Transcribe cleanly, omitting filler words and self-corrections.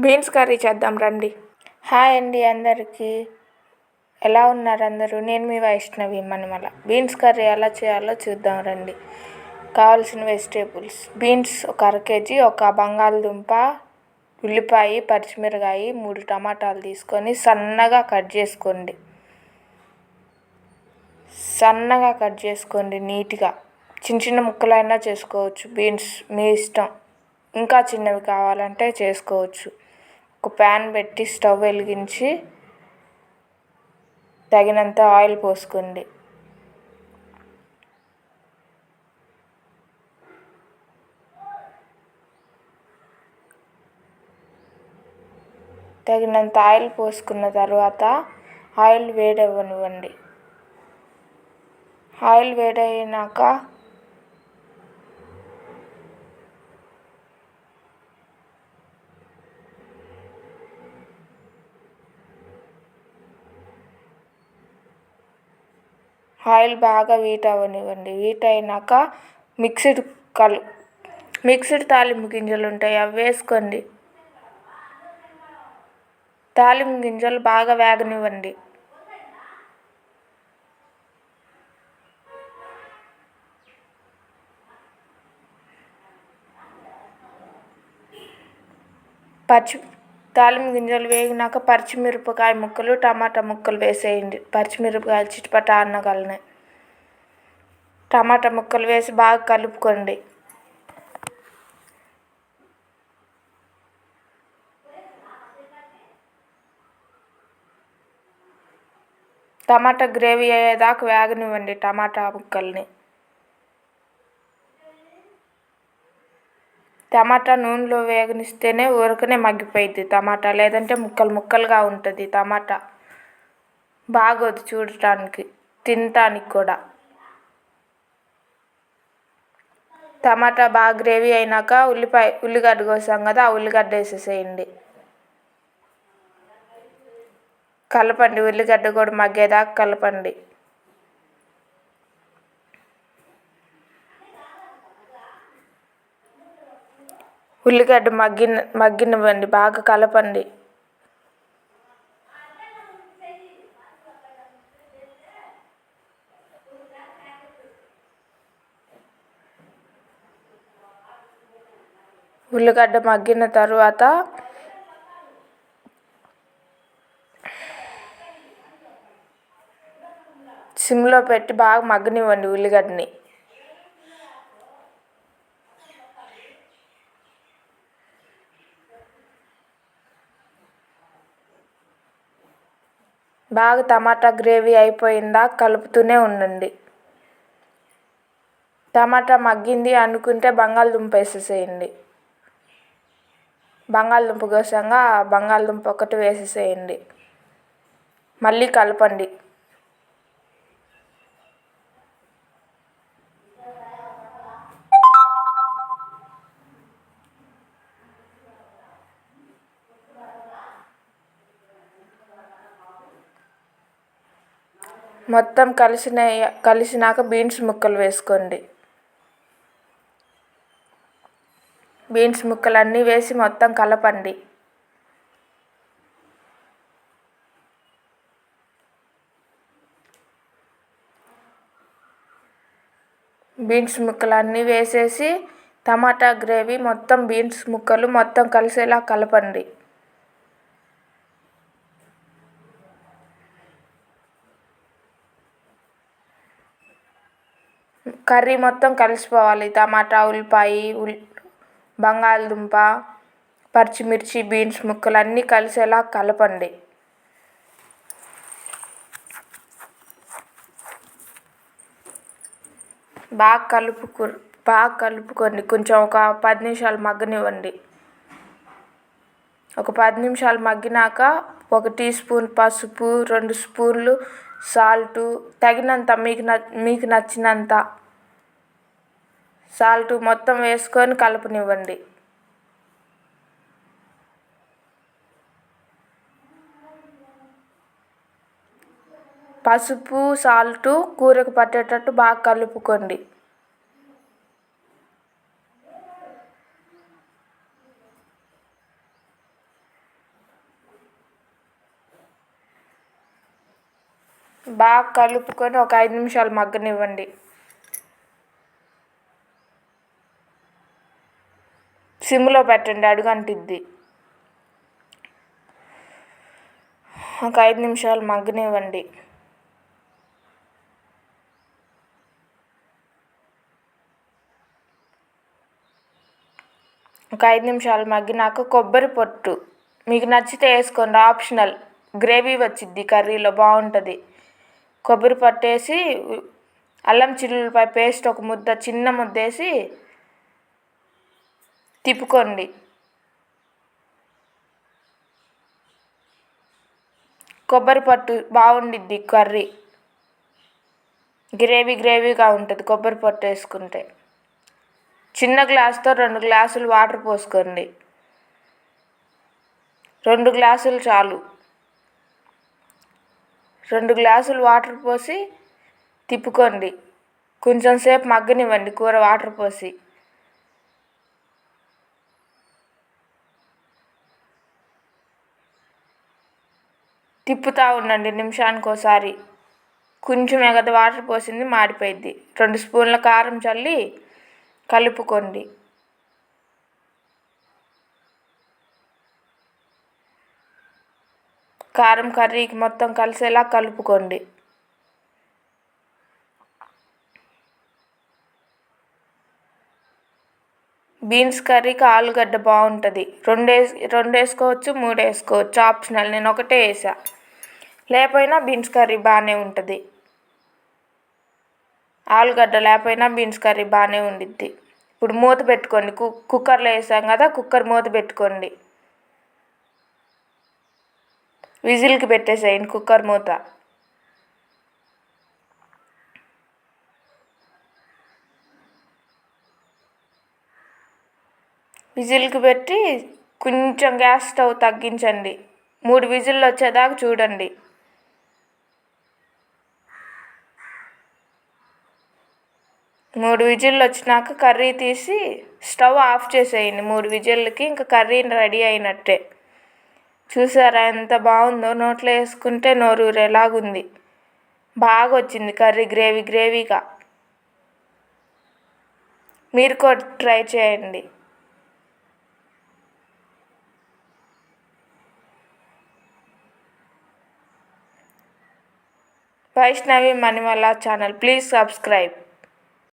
Beans curry చేద్దాం రండి. Hi అండి అందరికీ. ఎలా ఉన్నారు అందరూ? నేను మీ వైష్ణవి మనమల. బీన్స్ కర్రీ ఎలా చేయాలో చూద్దాం రండి. కావాల్సిన వెజిటేబుల్స్: బీన్స్ ఒక అర కేజీ, ఒక బంగాళదుంప, ఉల్లిపాయ, పచ్చిమిరకాయ, 3 టమాటాలు తీసుకొని సన్నగా కట్ చేసుకోండి నీట్గా. చిన్న చిన్న ముక్కలైనా చేసుకోవచ్చు, బీన్స్ మీ ఇష్టం. ఇంకా చిన్నవి కావాలంటే చేసుకోవచ్చు. ఒక ప్యాన్ పెట్టి స్టవ్ వెలిగించి తగినంత ఆయిల్ పోసుకోండి. తగినంత ఆయిల్ పోసుకున్న తర్వాత ఆయిల్ వేడవ్వనివ్వండి. ఆయిల్ వేడైనాక ఆయిల్ బాగా హీట్ అవ్వనివ్వండి. హీట్ అయినాక మిక్స్డ్ తాలింపు గింజలు ఉంటాయి, అవి వేసుకోండి. తాలింపు గింజలు బాగా వేగనివ్వండి. తాలింపు గింజలు వేగినాక పచ్చిమిరపకాయ ముక్కలు, టమాటా ముక్కలు వేసేయండి. పచ్చిమిరపకాయలు చిటపట అనగలనే టమాటా ముక్కలు వేసి బాగా కలుపుకోండి. టమాటా గ్రేవీ అయ్యేదాకా వేగనివ్వండి టమాటా ముక్కల్ని. టమాటా నూనెలో వేగనిస్తేనే ఊరకనే మగ్గిపోయిద్ది టమాటా, లేదంటే ముక్కలు ముక్కలుగా ఉంటుంది టమాటా. బాగోదు చూడటానికి, తినటానికి కూడా. టమాటా బాగా గ్రేవీ అయినాక ఉల్లిగడ్డ కోసాం కదా, ఆ ఉల్లిగడ్డ వేసేసేయండి. కలపండి, ఉల్లిగడ్డ కూడా మగ్గేదాకా కలపండి. ఉల్లిగడ్డ మగ్గినవ్వండి, బాగా కలపండి. ఉల్లిగడ్డ మగ్గిన తర్వాత సిమ్లో పెట్టి బాగా మగ్గనివ్వండి ఉల్లిగడ్డని. బాగా టమాటా గ్రేవీ అయిపోయిందా కలుపుతూనే ఉండండి. టమాటా మగ్గింది అనుకుంటే బంగాళదుంప వేసేసేయండి. బంగాళదుంప కోసంగా బంగాళదుంప ఒకటి వేసేసేయండి. మళ్ళీ కలపండి. మొత్తం కలిసినాక బీన్స్ ముక్కలు వేసుకోండి. బీన్స్ ముక్కలన్నీ వేసి మొత్తం కలపండి. బీన్స్ ముక్కలన్నీ వేసేసి టమాటా గ్రేవీ మొత్తం బీన్స్ ముక్కలు మొత్తం కలిసేలా కలపండి. కర్రీ మొత్తం కలిసిపోవాలి. టమాటా, ఉల్లిపాయ, బంగాళదుంప, పచ్చిమిర్చి, బీన్స్ ముక్కలు అన్నీ కలిసేలా కలపండి. బాగా కలుపుకోండి. కొంచెం ఒక 10 నిమిషాలు మగ్గనివ్వండి. ఒక 10 నిమిషాలు మగ్గినాక 1 టీ స్పూన్ పసుపు, 2 స్పూన్లు సాల్టు, తగినంత మీకు నచ్చినంత సాల్టు మొత్తం వేసుకొని కలపనివ్వండి. పసుపు, సాల్టు కూరకు పట్టేటట్టు బాగా కలుపుకోండి. బాగా కలుపుకొని ఒక 5 నిమిషాలు మగ్గనివ్వండి. సిమ్లో పెట్టండి, అడుగంటిద్ది. ఒక 5 నిమిషాలు మగ్గనివ్వండి. ఒక 5 నిమిషాలు మగ్గినాక కొబ్బరి పొట్టు మీకు నచ్చితే వేసుకోండి, ఆప్షనల్. గ్రేవీ వచ్చిద్ది కర్రీలో, బాగుంటుంది. కొబ్బరి పొట్టు వేసి అల్లం చిల్లులపై పేస్ట్ ఒక ముద్ద, చిన్న ముద్ద వేసి తిప్పుకోండి. కొబ్బరి పొట్టు బాగుండిద్ది కర్రీ, గ్రేవీగా ఉంటుంది కొబ్బరి పొట్టు వేసుకుంటే. చిన్న గ్లాస్తో 2 గ్లాసులు వాటర్ పోసుకోండి. 2 గ్లాసులు చాలు. 2 గ్లాసులు వాటర్ పోసి తిప్పుకోండి. కొంచెం సేపు మగ్గనివ్వండి కూర వాటర్ పోసి. తిప్పుతూ ఉండండి నిమిషానికి ఒకసారి. కొంచెం ఎగద వాటర్ పోసింది మాడిపోయిద్ది. 2 స్పూన్ల కారం చల్లి కలుపుకోండి. కారం కర్రీకి మొత్తం కలిసేలా కలుపుకోండి. బీన్స్ కర్రీకి ఆలుగడ్డ బాగుంటుంది. 2 వేసుకోవచ్చు, 3 వేసుకోవచ్చు, ఆప్షనల్. నేను ఒకటే వేసా. లేకపోయినా బీన్స్ కర్రీ బాగానే ఉంటుంది. ఆలుగడ్డ లేకపోయినా బీన్స్ కర్రీ బాగానే ఉండిద్ది. ఇప్పుడు మూత పెట్టుకోండి. కుక్కర్లో వేసాం కదా, కుక్కర్ మూత పెట్టుకోండి. విజిల్కి పెట్టేసేయండి కుక్కర్ మూత. విజిల్కి పెట్టి కొంచెం గ్యాస్ స్టవ్ తగ్గించండి. 3 విజిల్లు వచ్చేదాకా చూడండి. 3 విజిల్లు వచ్చినాక కర్రీ తీసి స్టవ్ ఆఫ్ చేసేయండి. 3 విజిల్కి ఇంకా కర్రీ రెడీ అయినట్టే. చూసారా ఎంత బాగుందో, నోట్లో వేసుకుంటే నోరూరేలాగుంది. బాగా వచ్చింది కర్రీ, గ్రేవీగా. మీరు కూడా ట్రై చేయండి. వైష్ణవి మణిమాల ఛానల్, ప్లీజ్ సబ్స్క్రైబ్.